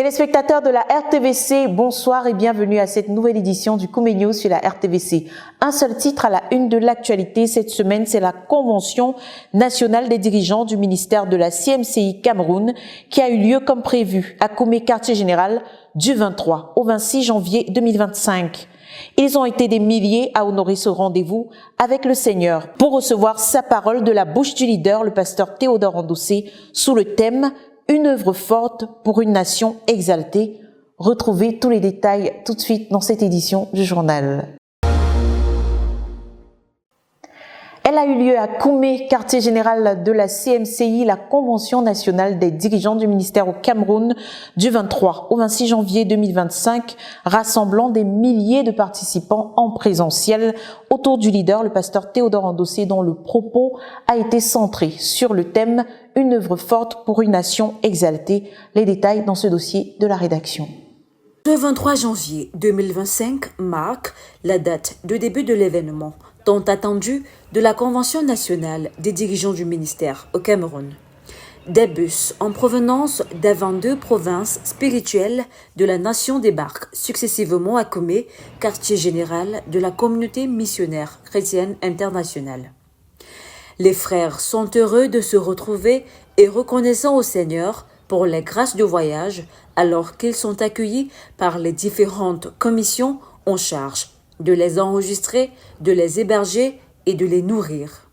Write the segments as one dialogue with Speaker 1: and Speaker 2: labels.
Speaker 1: Téléspectateurs de la RTVC, bonsoir et bienvenue à cette nouvelle édition du Koumé News sur la RTVC. Un seul titre à la une de l'actualité cette semaine, c'est la Convention nationale des dirigeants du ministère de la CMCI Cameroun qui a eu lieu comme prévu à Koumé, quartier général, du 23 au 26 janvier 2025. Ils ont été des milliers à honorer ce rendez-vous avec le Seigneur pour recevoir sa parole de la bouche du leader, le pasteur Théodore Andossé, sous le thème « Une œuvre forte pour une nation exaltée ». Retrouvez tous les détails tout de suite dans cette édition du journal. Elle a eu lieu à Koumé, quartier général de la CMCI, la Convention nationale des dirigeants du ministère au Cameroun, du 23 au 26 janvier 2025, rassemblant des milliers de participants en présentiel autour du leader, le pasteur Théodore Andossé, dont le propos a été centré sur le thème « Une œuvre forte pour une nation exaltée ». Les détails dans ce dossier de la rédaction.
Speaker 2: Le 23 janvier 2025 marque la date de début de l'événement tant attendu de la Convention nationale des dirigeants du ministère au Cameroun. Des bus en provenance des 22 provinces spirituelles de la nation débarquent successivement à Koumé, quartier général de la communauté missionnaire chrétienne internationale. Les frères sont heureux de se retrouver et reconnaissants au Seigneur pour les grâces de voyage alors qu'ils sont accueillis par les différentes commissions en charge de les enregistrer, de les héberger et de les nourrir.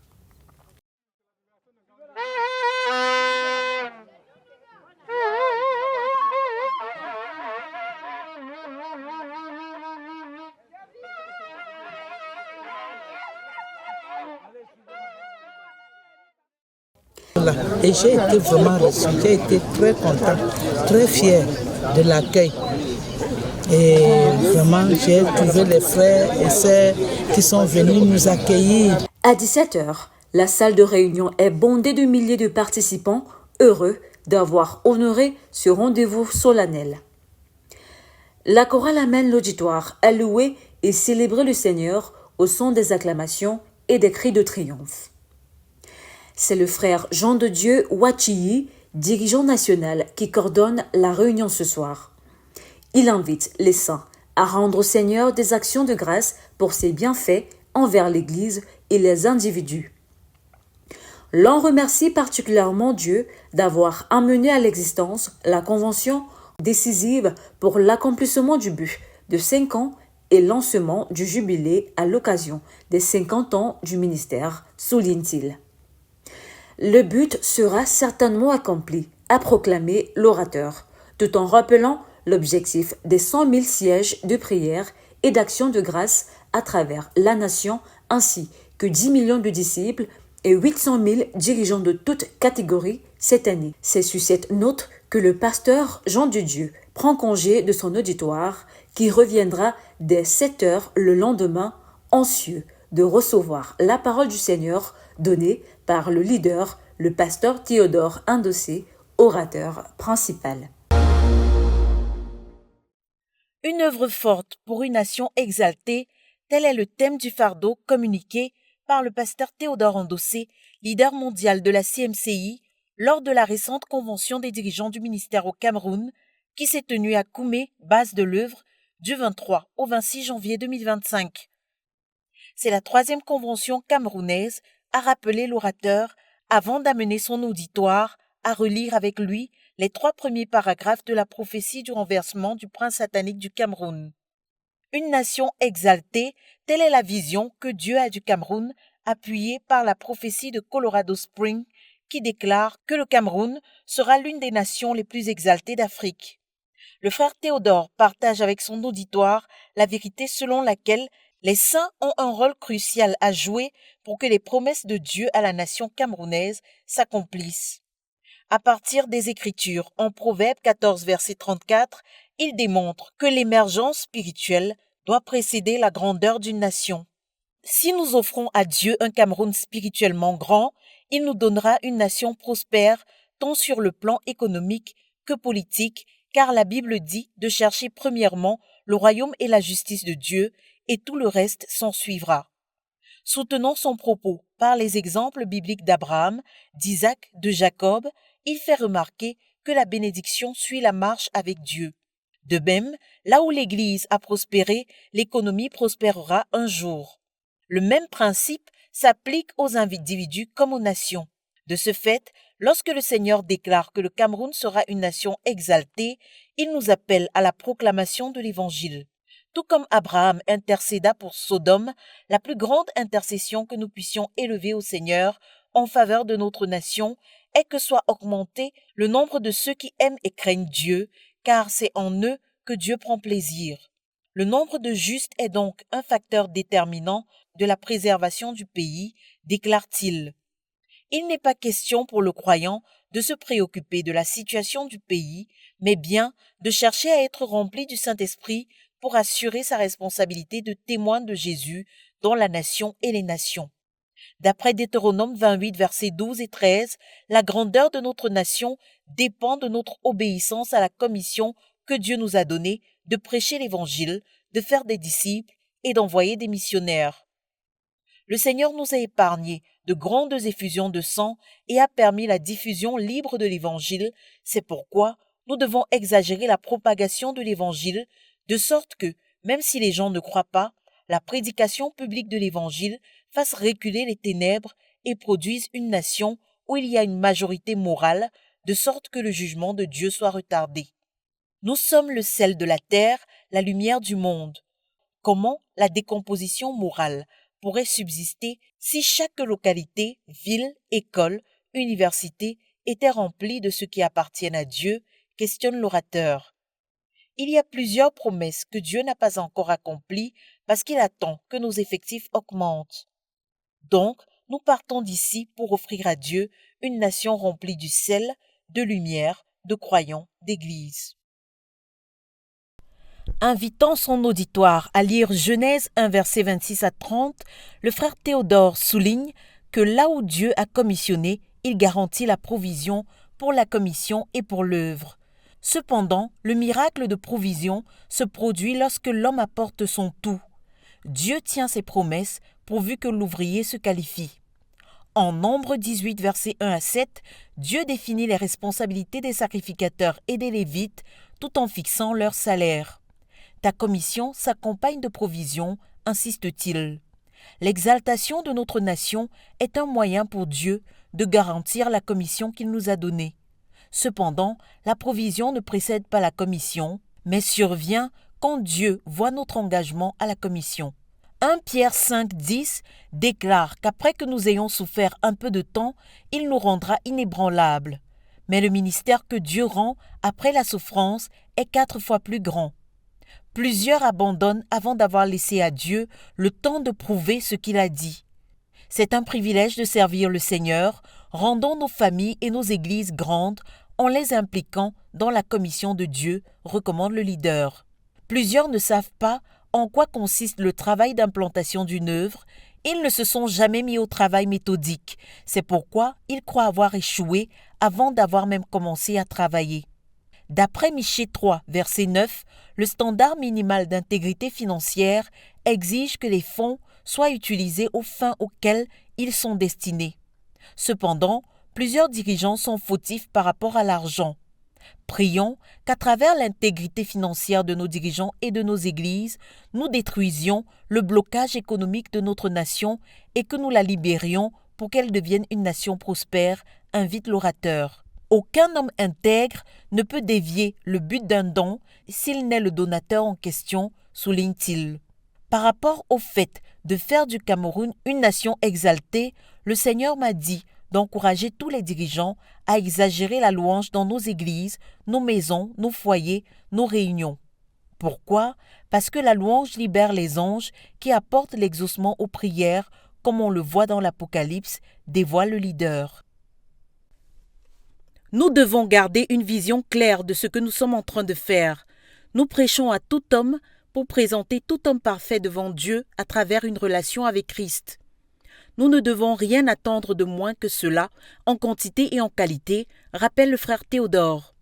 Speaker 3: Et j'ai été vraiment reçu, j'ai été très content, très fier de l'accueil. Et vraiment, j'ai trouvé les frères et sœurs qui sont venus nous accueillir.
Speaker 2: À 17h, la salle de réunion est bondée de milliers de participants heureux d'avoir honoré ce rendez-vous solennel. La chorale amène l'auditoire à louer et célébrer le Seigneur au son des acclamations et des cris de triomphe. C'est le frère Jean de Dieu Ouachii, dirigeant national, qui coordonne la réunion ce soir. Il invite les saints à rendre au Seigneur des actions de grâce pour ses bienfaits envers l'Église et les individus. L'on remercie particulièrement Dieu d'avoir amené à l'existence la convention décisive pour l'accomplissement du but de 5 ans et lancement du jubilé à l'occasion des 50 ans du ministère, souligne-t-il. Le but sera certainement accompli, a proclamé l'orateur, tout en rappelant l'objectif des 100 000 sièges de prière et d'action de grâce à travers la nation, ainsi que 10 millions de disciples et 800 000 dirigeants de toutes catégories cette année. C'est sur cette note que le pasteur Jean de Dieu prend congé de son auditoire qui reviendra dès 7 heures le lendemain, anxieux de recevoir la parole du Seigneur donnée par le leader, le pasteur Théodore Andossé, orateur principal.
Speaker 1: Une œuvre forte pour une nation exaltée, tel est le thème du fardeau communiqué par le pasteur Théodore Andossé, leader mondial de la CMCI, lors de la récente convention des dirigeants du ministère au Cameroun, qui s'est tenue à Koumé, base de l'œuvre, du 23 au 26 janvier 2025. C'est la 3e convention camerounaise, a rappelé l'orateur, avant d'amener son auditoire à relire avec lui les 3 premiers paragraphes de la prophétie du renversement du prince satanique du Cameroun. Une nation exaltée, telle est la vision que Dieu a du Cameroun, appuyée par la prophétie de Colorado Springs, qui déclare que le Cameroun sera l'une des nations les plus exaltées d'Afrique. Le frère Théodore partage avec son auditoire la vérité selon laquelle les saints ont un rôle crucial à jouer pour que les promesses de Dieu à la nation camerounaise s'accomplissent. À partir des Écritures, en Proverbe 14, verset 34, il démontre que l'émergence spirituelle doit précéder la grandeur d'une nation. Si nous offrons à Dieu un Cameroun spirituellement grand, il nous donnera une nation prospère, tant sur le plan économique que politique, car la Bible dit de chercher premièrement le royaume et la justice de Dieu, et tout le reste s'en suivra. Soutenant son propos par les exemples bibliques d'Abraham, d'Isaac, de Jacob, il fait remarquer que la bénédiction suit la marche avec Dieu. De même, là où l'Église a prospéré, l'économie prospérera un jour. Le même principe s'applique aux individus comme aux nations. De ce fait, lorsque le Seigneur déclare que le Cameroun sera une nation exaltée, il nous appelle à la proclamation de l'Évangile. Tout comme Abraham intercéda pour Sodome, la plus grande intercession que nous puissions élever au Seigneur en faveur de notre nation est que soit augmenté le nombre de ceux qui aiment et craignent Dieu, car c'est en eux que Dieu prend plaisir. Le nombre de justes est donc un facteur déterminant de la préservation du pays, déclare-t-il. Il n'est pas question pour le croyant de se préoccuper de la situation du pays, mais bien de chercher à être rempli du Saint-Esprit pour assurer sa responsabilité de témoin de Jésus dans la nation et les nations. D'après Deutéronome 28, versets 12 et 13, la grandeur de notre nation dépend de notre obéissance à la commission que Dieu nous a donnée de prêcher l'Évangile, de faire des disciples et d'envoyer des missionnaires. Le Seigneur nous a épargné de grandes effusions de sang et a permis la diffusion libre de l'Évangile. C'est pourquoi nous devons exagérer la propagation de l'Évangile, de sorte que, même si les gens ne croient pas, la prédication publique de l'Évangile fasse reculer les ténèbres et produise une nation où il y a une majorité morale, de sorte que le jugement de Dieu soit retardé. Nous sommes le sel de la terre, la lumière du monde. Comment la décomposition morale pourrait subsister si chaque localité, ville, école, université était remplie de ce qui appartiennent à Dieu, questionne l'orateur. Il y a plusieurs promesses que Dieu n'a pas encore accomplies parce qu'il attend que nos effectifs augmentent. Donc, nous partons d'ici pour offrir à Dieu une nation remplie du sel, de lumière, de croyants, d'église. Invitant son auditoire à lire Genèse 1 versets 26 à 30, le frère Théodore souligne que là où Dieu a commissionné, il garantit la provision pour la commission et pour l'œuvre. Cependant, le miracle de provision se produit lorsque l'homme apporte son tout. Dieu tient ses promesses pourvu que l'ouvrier se qualifie. En Nombre 18, versets 1 à 7, Dieu définit les responsabilités des sacrificateurs et des Lévites tout en fixant leur salaire. Ta commission s'accompagne de provisions, insiste-t-il. L'exaltation de notre nation est un moyen pour Dieu de garantir la commission qu'il nous a donnée. Cependant, la provision ne précède pas la commission, mais survient quand Dieu voit notre engagement à la commission. 1 Pierre 5, 10 déclare qu'après que nous ayons souffert un peu de temps, il nous rendra inébranlables. Mais le ministère que Dieu rend après la souffrance est 4 fois plus grand. Plusieurs abandonnent avant d'avoir laissé à Dieu le temps de prouver ce qu'il a dit. C'est un privilège de servir le Seigneur, rendons nos familles et nos églises grandes en les impliquant dans la commission de Dieu, recommande le leader. Plusieurs ne savent pas en quoi consiste le travail d'implantation d'une œuvre, ils ne se sont jamais mis au travail méthodique. C'est pourquoi ils croient avoir échoué avant d'avoir même commencé à travailler. D'après Michée 3, verset 9, le standard minimal d'intégrité financière exige que les fonds soient utilisés aux fins auxquelles ils sont destinés. Cependant, plusieurs dirigeants sont fautifs par rapport à l'argent. Prions qu'à travers l'intégrité financière de nos dirigeants et de nos églises, nous détruisions le blocage économique de notre nation et que nous la libérions pour qu'elle devienne une nation prospère, invite l'orateur. Aucun homme intègre ne peut dévier le but d'un don s'il n'est le donateur en question, souligne-t-il. Par rapport au fait de faire du Cameroun une nation exaltée, le Seigneur m'a dit d'encourager tous les dirigeants à exagérer la louange dans nos églises, nos maisons, nos foyers, nos réunions. Pourquoi ? Parce que la louange libère les anges qui apportent l'exaucement aux prières, comme on le voit dans l'Apocalypse, dévoile le leader. Nous devons garder une vision claire de ce que nous sommes en train de faire. Nous prêchons à tout homme pour présenter tout homme parfait devant Dieu à travers une relation avec Christ. Nous ne devons rien attendre de moins que cela, en quantité et en qualité, rappelle le frère Théodore.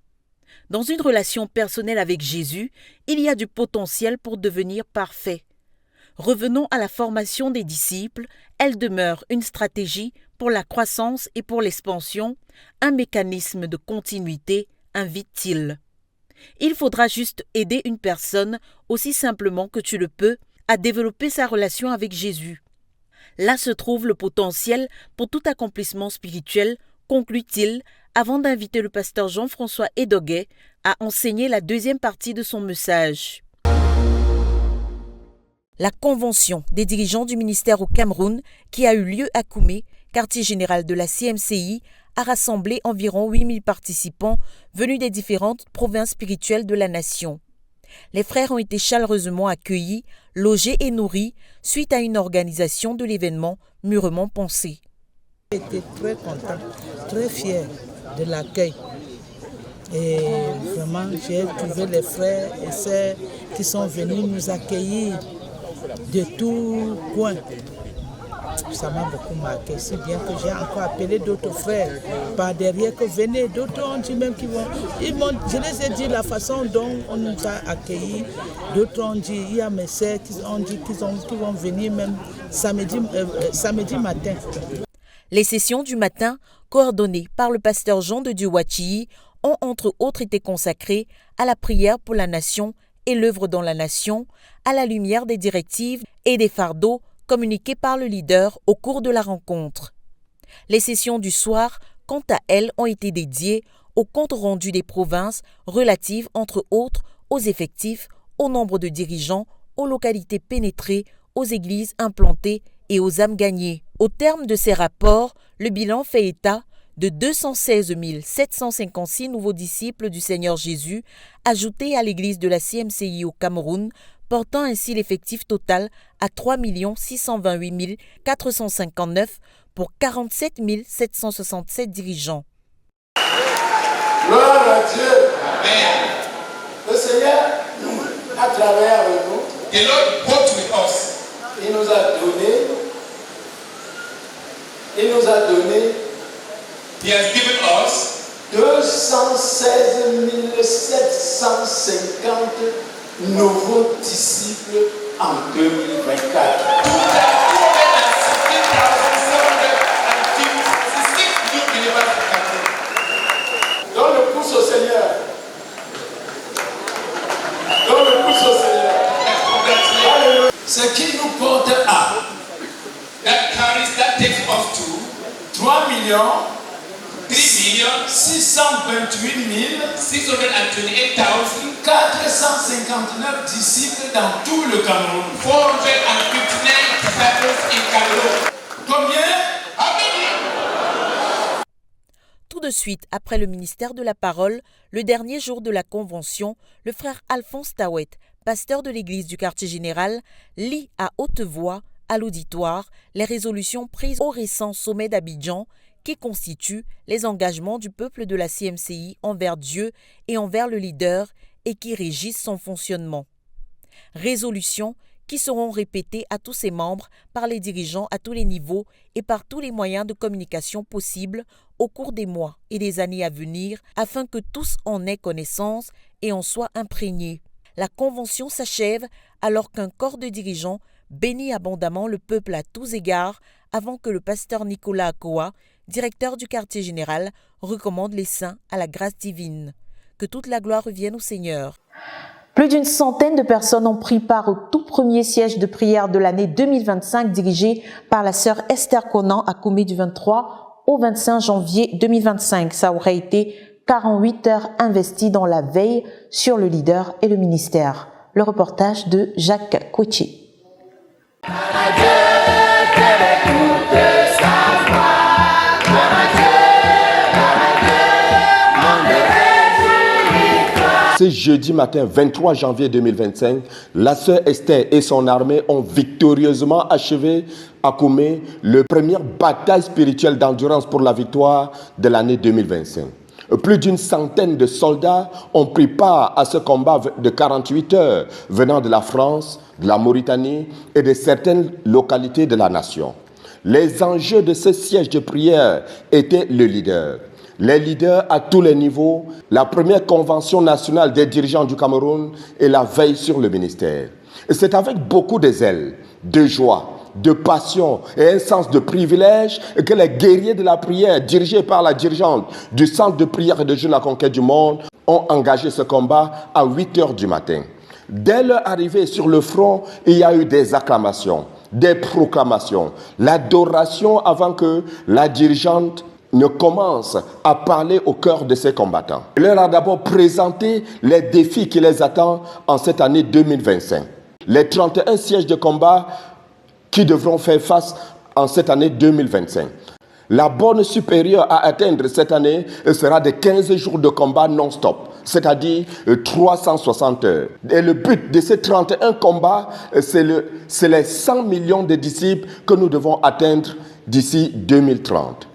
Speaker 1: Dans une relation personnelle avec Jésus, il y a du potentiel pour devenir parfait. Revenons à la formation des disciples, elle demeure une stratégie pour la croissance et pour l'expansion, un mécanisme de continuité, invite-t-il. Il faudra juste aider une personne, aussi simplement que tu le peux, à développer sa relation avec Jésus. Là se trouve le potentiel pour tout accomplissement spirituel, conclut-il, avant d'inviter le pasteur Jean-François Edoguet à enseigner la deuxième partie de son message. La convention des dirigeants du ministère au Cameroun, qui a eu lieu à Koumé, quartier général de la CMCI, a rassemblé environ 8000 participants venus des différentes provinces spirituelles de la nation. Les frères ont été chaleureusement accueillis, logés et nourris suite à une organisation de l'événement mûrement pensé.
Speaker 3: J'ai été très content, très fier de l'accueil. Et vraiment, j'ai trouvé les frères et sœurs qui sont venus nous accueillir de tous coins. Ça m'a beaucoup marqué, si bien que j'ai encore appelé d'autres frères par derrière que venez. D'autres ont dit même qu'ils vont. Je les ai dit la façon dont on nous a accueillis. D'autres ont dit, il y a mes sœurs qui ont dit qu'ils vont venir même samedi matin.
Speaker 1: Les sessions du matin, coordonnées par le pasteur Jean de Diouachi, ont entre autres été consacrées à la prière pour la nation et l'œuvre dans la nation, à la lumière des directives et des fardeaux communiqués par le leader au cours de la rencontre. Les sessions du soir, quant à elles, ont été dédiées au compte rendu des provinces relatives, entre autres, aux effectifs, au nombre de dirigeants, aux localités pénétrées, aux églises implantées et aux âmes gagnées. Au terme de ces rapports, le bilan fait état de 216 756 nouveaux disciples du Seigneur Jésus ajoutés à l'église de la CMCI au Cameroun, portant ainsi l'effectif total à 3 628 459 pour 47 767 dirigeants.
Speaker 4: Gloire à Dieu. Amen. Le Seigneur, à travers nous, the Lord walked with us. Il nous a donné, He has given us 216 750 nouveaux disciples en 2024. Donne le pouce au Seigneur. Donne le pouce au Seigneur. Alléluia. Ce qui nous porte à that takes us to 3 628 628 459 disciples dans tout le Cameroun. 459 disciples in Cameroun. Combien?
Speaker 1: Tout de suite après le ministère de la Parole, le dernier jour de la convention, le frère Alphonse Tawet, pasteur de l'église du quartier général, lit à haute voix à l'auditoire les résolutions prises au récent sommet d'Abidjan qui constituent les engagements du peuple de la CMCI envers Dieu et envers le leader et qui régissent son fonctionnement. Résolutions qui seront répétées à tous ses membres par les dirigeants à tous les niveaux et par tous les moyens de communication possibles au cours des mois et des années à venir afin que tous en aient connaissance et en soient imprégnés. La convention s'achève alors qu'un corps de dirigeants bénit abondamment le peuple à tous égards avant que le pasteur Nicolas Akoa, directeur du quartier général, recommande les saints à la grâce divine. Que toute la gloire revienne au Seigneur.
Speaker 5: Plus d'une centaine de personnes ont pris part au tout premier siège de prière de l'année 2025 dirigé par la sœur Esther Conan à Koumé du 23 au 25 janvier 2025. Ça aurait été 48 heures investies dans la veille sur le leader et le ministère. Le reportage de Jacques Coutier.
Speaker 6: Ce jeudi matin 23 janvier 2025, la sœur Esther et son armée ont victorieusement achevé à Koumé le première bataille spirituelle d'endurance pour la victoire de l'année 2025. Plus d'une centaine de soldats ont pris part à ce combat de 48 heures venant de la France, de la Mauritanie et de certaines localités de la nation. Les enjeux de ce siège de prière étaient le leader. Les leaders à tous les niveaux, la première convention nationale des dirigeants du Cameroun et la veille sur le ministère. Et c'est avec beaucoup de zèle, de joie, de passion et un sens de privilège que les guerriers de la prière, dirigés par la dirigeante du centre de prière et de jeûne La Conquête du Monde, ont engagé ce combat à 8 heures du matin. Dès leur arrivée sur le front, il y a eu des acclamations, des proclamations, l'adoration avant que la dirigeante ne commence à parler au cœur de ces combattants. Elle leur a d'abord présenté les défis qui les attendent en cette année 2025. Les 31 sièges de combat qui devront faire face en cette année 2025. La borne supérieure à atteindre cette année sera de 15 jours de combat non-stop, c'est-à-dire 360 heures. Et le but de ces 31 combats, c'est les 100 millions de disciples que nous devons atteindre d'ici 2030.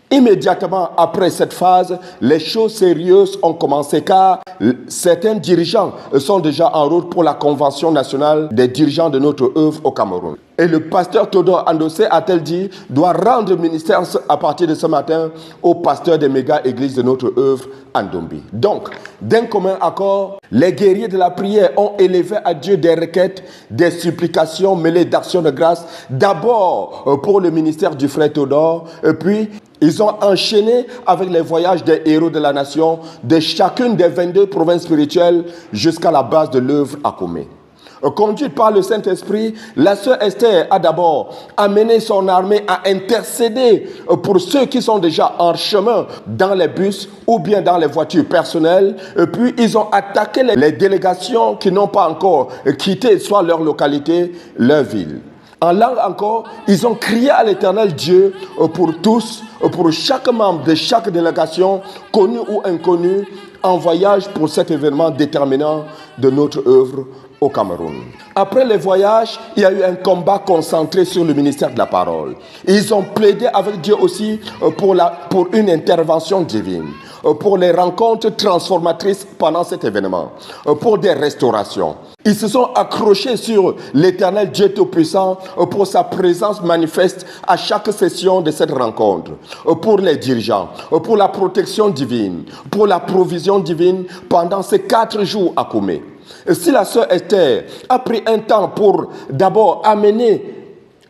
Speaker 6: Immédiatement après cette phase, les choses sérieuses ont commencé car certains dirigeants sont déjà en route pour la Convention nationale des dirigeants de notre œuvre au Cameroun. Et le pasteur Théodore Andossé, a-t-elle dit, doit rendre ministère à partir de ce matin au pasteur des méga-églises de notre œuvre en Ndombi. Donc, d'un commun accord, les guerriers de la prière ont élevé à Dieu des requêtes, des supplications mêlées d'actions de grâce, d'abord pour le ministère du frère Théodore, et puis ils ont enchaîné avec les voyages des héros de la nation de chacune des 22 provinces spirituelles jusqu'à la base de l'œuvre à Koumé. Conduite par le Saint-Esprit, la sœur Esther a d'abord amené son armée à intercéder pour ceux qui sont déjà en chemin dans les bus ou bien dans les voitures personnelles. Et puis, ils ont attaqué les délégations qui n'ont pas encore quitté soit leur localité, leur ville. En langue encore, ils ont crié à l'Éternel Dieu pour tous, pour chaque membre de chaque délégation, connu ou inconnu, en voyage pour cet événement déterminant de notre œuvre au Cameroun. Après les voyages, il y a eu un combat concentré sur le ministère de la parole. Ils ont plaidé avec Dieu aussi pour une intervention divine, pour les rencontres transformatrices pendant cet événement, pour des restaurations. Ils se sont accrochés sur l'Éternel Dieu Tout-Puissant pour sa présence manifeste à chaque session de cette rencontre, pour les dirigeants, pour la protection divine, pour la provision divine pendant ces 4 jours à Koumé. Si la sœur Esther a pris un temps pour d'abord amener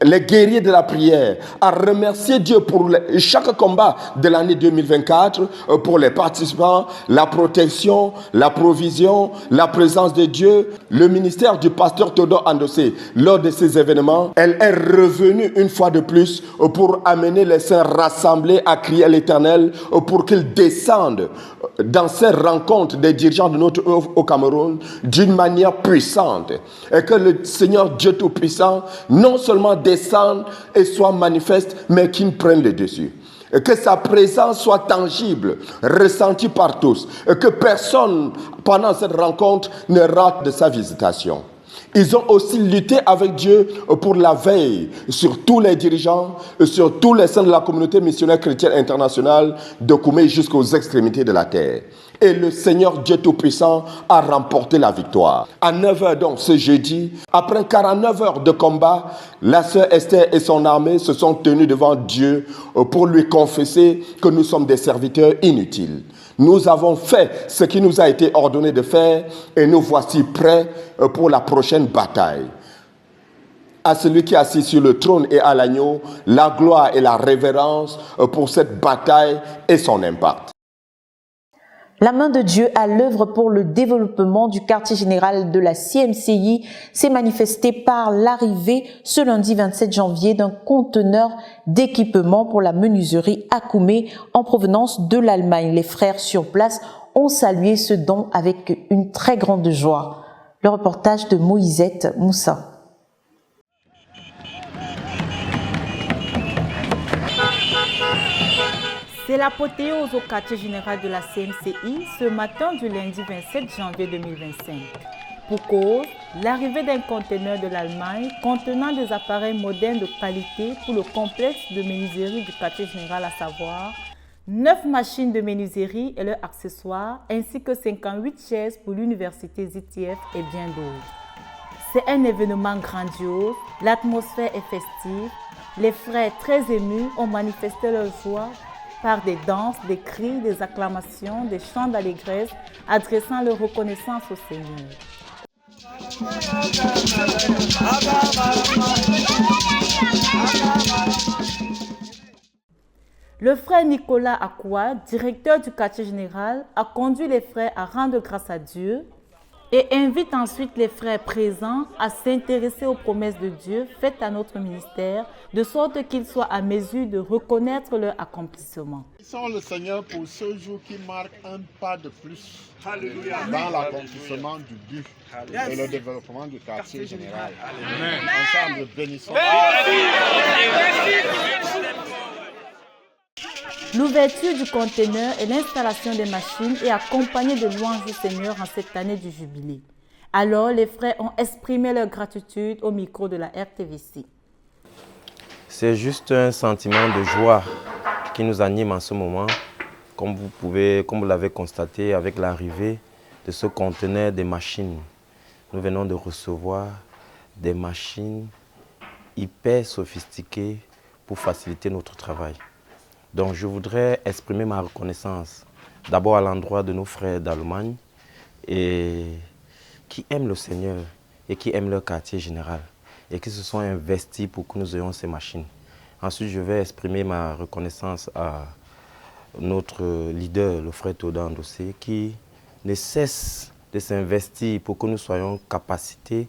Speaker 6: les guerriers de la prière à remercier Dieu pour chaque combat de l'année 2024, pour les participants, la protection, la provision, la présence de Dieu, le ministère du pasteur Théodore Andossé lors de ces événements, elle est revenue une fois de plus pour amener les saints rassemblés à crier à l'Éternel pour qu'ils descendent dans ces rencontres des dirigeants de notre œuvre au Cameroun d'une manière puissante et que le Seigneur Dieu Tout-Puissant non seulement descende et soit manifeste, mais qu'il prenne le dessus. Et que sa présence soit tangible, ressentie par tous, et que personne pendant cette rencontre ne rate de sa visitation. Ils ont aussi lutté avec Dieu pour la veille sur tous les dirigeants, sur tous les saints de la communauté missionnaire chrétienne internationale de Koumé jusqu'aux extrémités de la terre. Et le Seigneur Dieu Tout-Puissant a remporté la victoire. À 9h donc ce jeudi, après 49 heures de combat, la sœur Esther et son armée se sont tenus devant Dieu pour lui confesser que nous sommes des serviteurs inutiles. Nous avons fait ce qui nous a été ordonné de faire et nous voici prêts pour la prochaine bataille. À celui qui est assis sur le trône et à l'agneau, la gloire et la révérence pour cette bataille et son impact.
Speaker 5: La main de Dieu à l'œuvre pour le développement du quartier général de la CMCI s'est manifestée par l'arrivée ce lundi 27 janvier d'un conteneur d'équipement pour la menuiserie à Koumé en provenance de l'Allemagne. Les frères sur place ont salué ce don avec une très grande joie. Le reportage de Moïsette Moussa.
Speaker 7: C'est l'apothéose au quartier général de la CMCI ce matin du lundi 27 janvier 2025. Pour cause, l'arrivée d'un conteneur de l'Allemagne contenant des appareils modernes de qualité pour le complexe de menuiserie du quartier général, à savoir 9 machines de menuiserie et leurs accessoires, ainsi que 58 chaises pour l'université ZTF et bien d'autres. C'est un événement grandiose, l'atmosphère est festive, les frères très émus ont manifesté leur joie par des danses, des cris, des acclamations, des chants d'allégresse, adressant leur reconnaissance au Seigneur. Le frère Nicolas Akwa, directeur du quartier général, a conduit les frères à rendre grâce à Dieu et invite ensuite les frères présents à s'intéresser aux promesses de Dieu faites à notre ministère, de sorte qu'ils soient à mesure de reconnaître leur accomplissement.
Speaker 8: Bénissons le Seigneur pour ce jour qui marque un pas de plus dans l'accomplissement du but et le développement du quartier général. Ensemble, bénissons.
Speaker 7: L'ouverture du conteneur et l'installation des machines est accompagnée de louanges du Seigneur en cette année du jubilé. Alors, les frères ont exprimé leur gratitude au micro de la RTVC.
Speaker 9: C'est juste un sentiment de joie qui nous anime en ce moment, comme vous l'avez constaté avec l'arrivée de ce conteneur des machines. Nous venons de recevoir des machines hyper sophistiquées pour faciliter notre travail. Donc je voudrais exprimer ma reconnaissance d'abord à l'endroit de nos frères d'Allemagne qui aiment le Seigneur et qui aiment leur quartier général et qui se sont investis pour que nous ayons ces machines. Ensuite, je vais exprimer ma reconnaissance à notre leader, le frère Théodore Ndossé, qui ne cesse de s'investir pour que nous soyons capacités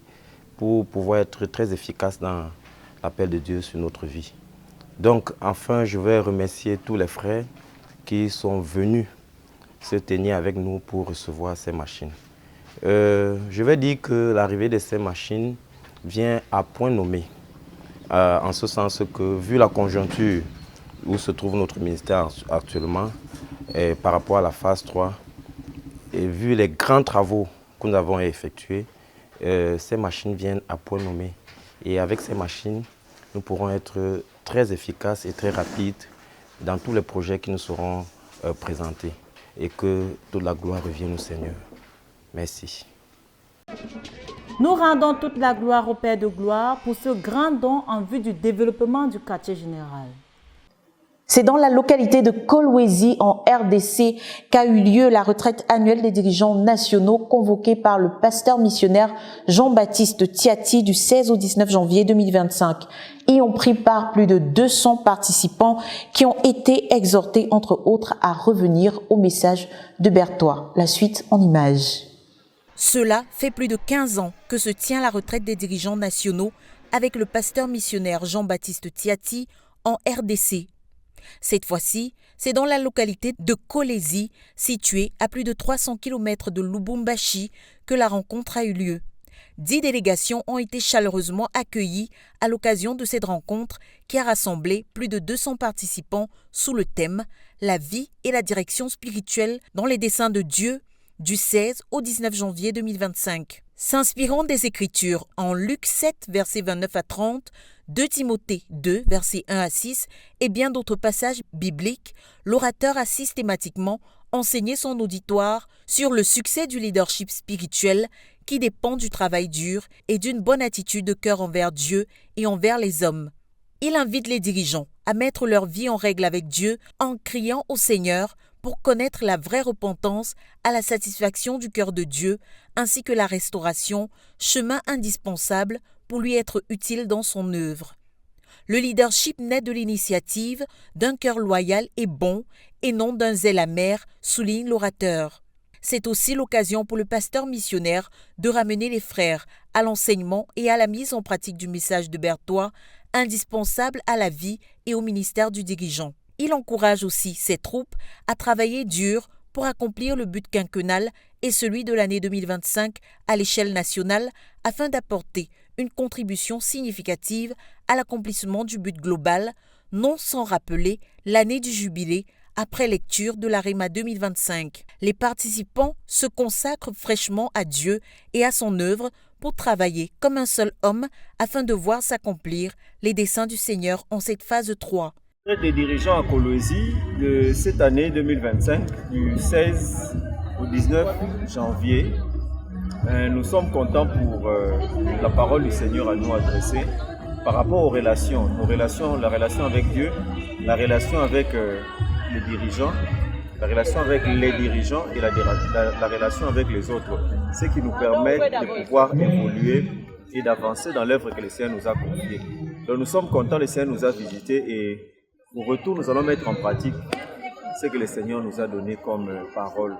Speaker 9: pour pouvoir être très efficaces dans l'appel de Dieu sur notre vie. Donc, enfin, je vais remercier tous les frères qui sont venus se tenir avec nous pour recevoir ces machines. Je vais dire que l'arrivée de ces machines vient à point nommé, en ce sens que, vu la conjoncture où se trouve notre ministère actuellement, par rapport à la phase 3, et vu les grands travaux que nous avons effectués, ces machines viennent à point nommé. Et avec ces machines, nous pourrons être très efficaces et très rapides dans tous les projets qui nous seront présentés. Et que toute la gloire revienne au Seigneur. Merci.
Speaker 7: Nous rendons toute la gloire au Père de gloire pour ce grand don en vue du développement du quartier général.
Speaker 5: C'est dans la localité de Kolwezi, en RDC, qu'a eu lieu la retraite annuelle des dirigeants nationaux convoquée par le pasteur missionnaire Jean-Baptiste Tiati du 16 au 19 janvier 2025. Y ont pris part plus de 200 participants qui ont été exhortés, entre autres, à revenir au message de Berthois. La suite en images.
Speaker 1: Cela fait plus de 15 ans que se tient la retraite des dirigeants nationaux avec le pasteur missionnaire Jean-Baptiste Tiati en RDC. Cette fois-ci, c'est dans la localité de Kolwezi, située à plus de 300 km de Lubumbashi, que la rencontre a eu lieu. 10 délégations ont été chaleureusement accueillies à l'occasion de cette rencontre qui a rassemblé plus de 200 participants sous le thème « La vie et la direction spirituelle dans les desseins de Dieu » du 16 au 19 janvier 2025. S'inspirant des Écritures en Luc 7, versets 29 à 30, 2 Timothée 2, versets 1 à 6 et bien d'autres passages bibliques, l'orateur a systématiquement enseigné son auditoire sur le succès du leadership spirituel qui dépend du travail dur et d'une bonne attitude de cœur envers Dieu et envers les hommes. Il invite les dirigeants à mettre leur vie en règle avec Dieu en criant au Seigneur pour connaître la vraie repentance à la satisfaction du cœur de Dieu, ainsi que la restauration, chemin indispensable pour lui être utile dans son œuvre. Le leadership naît de l'initiative d'un cœur loyal et bon, et non d'un zèle amer, souligne l'orateur. C'est aussi l'occasion pour le pasteur missionnaire de ramener les frères à l'enseignement et à la mise en pratique du message de Berthois, indispensable à la vie et au ministère du dirigeant. Il encourage aussi ses troupes à travailler dur pour accomplir le but quinquennal et celui de l'année 2025 à l'échelle nationale afin d'apporter une contribution significative à l'accomplissement du but global, non sans rappeler l'année du jubilé après lecture de la Réma 2025. Les participants se consacrent fraîchement à Dieu et à son œuvre pour travailler comme un seul homme afin de voir s'accomplir les desseins du Seigneur en cette phase 3.
Speaker 10: Des dirigeants à Kolwezi de cette année 2025, du 16 au 19 janvier. Nous sommes contents pour la parole du Seigneur à nous adresser par rapport aux relations, la relation avec Dieu, la relation avec les dirigeants, la relation avec les dirigeants et la relation avec les autres, ce qui nous permet de pouvoir évoluer et d'avancer dans l'œuvre que le Seigneur nous a confiée. Donc nous sommes contents, le Seigneur nous a visités et Au retour, nous allons mettre en pratique ce que le Seigneur nous a donné comme parole.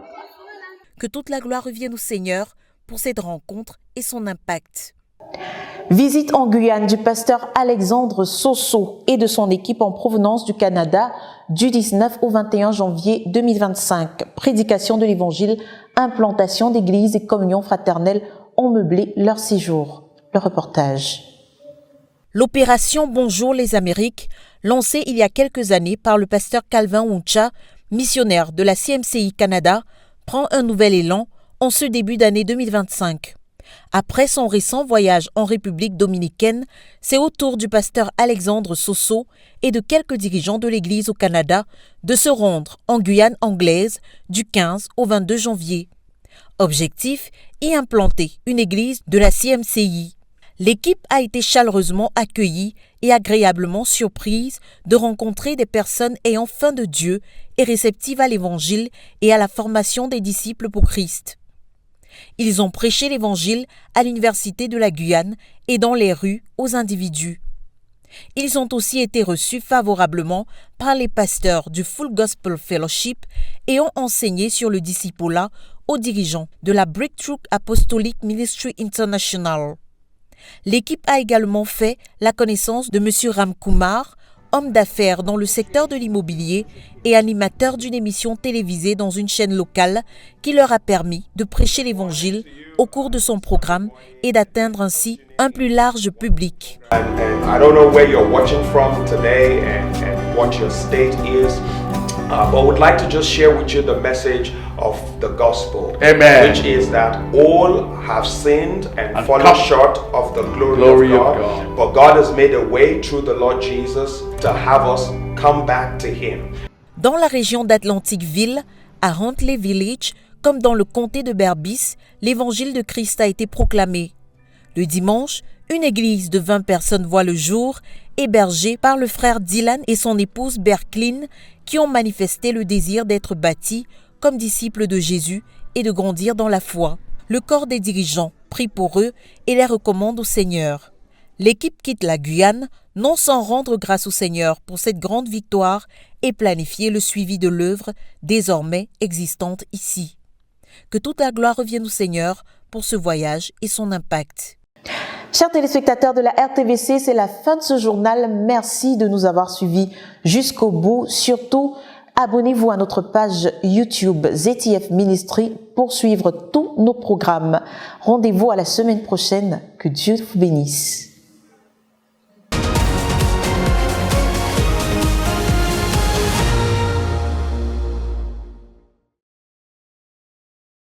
Speaker 1: Que toute la gloire revienne au Seigneur pour cette rencontre et son impact.
Speaker 5: Visite en Guyane du pasteur Alexandre Sosso et de son équipe en provenance du Canada du 19 au 21 janvier 2025. Prédication de l'Évangile, implantation d'églises et communion fraternelle ont meublé leur séjour. Le reportage.
Speaker 1: L'opération Bonjour les Amériques, lancée il y a quelques années par le pasteur Calvin Wuncha, missionnaire de la CMCI Canada, prend un nouvel élan en ce début d'année 2025. Après son récent voyage en République dominicaine, c'est au tour du pasteur Alexandre Sosso et de quelques dirigeants de l'Église au Canada de se rendre en Guyane anglaise du 15 au 22 janvier. Objectif, y implanter une église de la CMCI. L'équipe a été chaleureusement accueillie et agréablement surprise de rencontrer des personnes ayant faim de Dieu et réceptives à l'Évangile et à la formation des disciples pour Christ. Ils ont prêché l'Évangile à l'Université de la Guyane et dans les rues aux individus. Ils ont aussi été reçus favorablement par les pasteurs du Full Gospel Fellowship et ont enseigné sur le discipulat aux dirigeants de la Breakthrough Apostolic Ministry International. L'équipe a également fait la connaissance de M. Ram Kumar, homme d'affaires dans le secteur de l'immobilier et animateur d'une émission télévisée dans une chaîne locale qui leur a permis de prêcher l'Évangile au cours de son programme et d'atteindre ainsi un plus large public.
Speaker 11: I don't know where you're watching from today and what your state is, but I would like to just share with you the message of the gospel,
Speaker 4: Amen.
Speaker 11: Which is that all have sinned and fallen short of the glory of God. But God has made a way through the Lord Jesus to have us come back to Him.
Speaker 1: Dans la région d'Atlanticville, à Huntley Village, comme dans le comté de Berbice, l'évangile de Christ a été proclamé. Le dimanche, une église de 20 personnes voit le jour, hébergée par le frère Dylan et son épouse Berklin, qui ont manifesté le désir d'être bâtis comme disciples de Jésus et de grandir dans la foi. Le corps des dirigeants prie pour eux et les recommande au Seigneur. L'équipe quitte la Guyane, non sans rendre grâce au Seigneur pour cette grande victoire et planifier le suivi de l'œuvre désormais existante ici. Que toute la gloire revienne au Seigneur pour ce voyage et son impact.
Speaker 5: Chers téléspectateurs de la RTVC, c'est la fin de ce journal. Merci de nous avoir suivis jusqu'au bout. Surtout, abonnez-vous à notre page YouTube ZTF Ministry pour suivre tous nos programmes. Rendez-vous à la semaine prochaine. Que Dieu vous bénisse.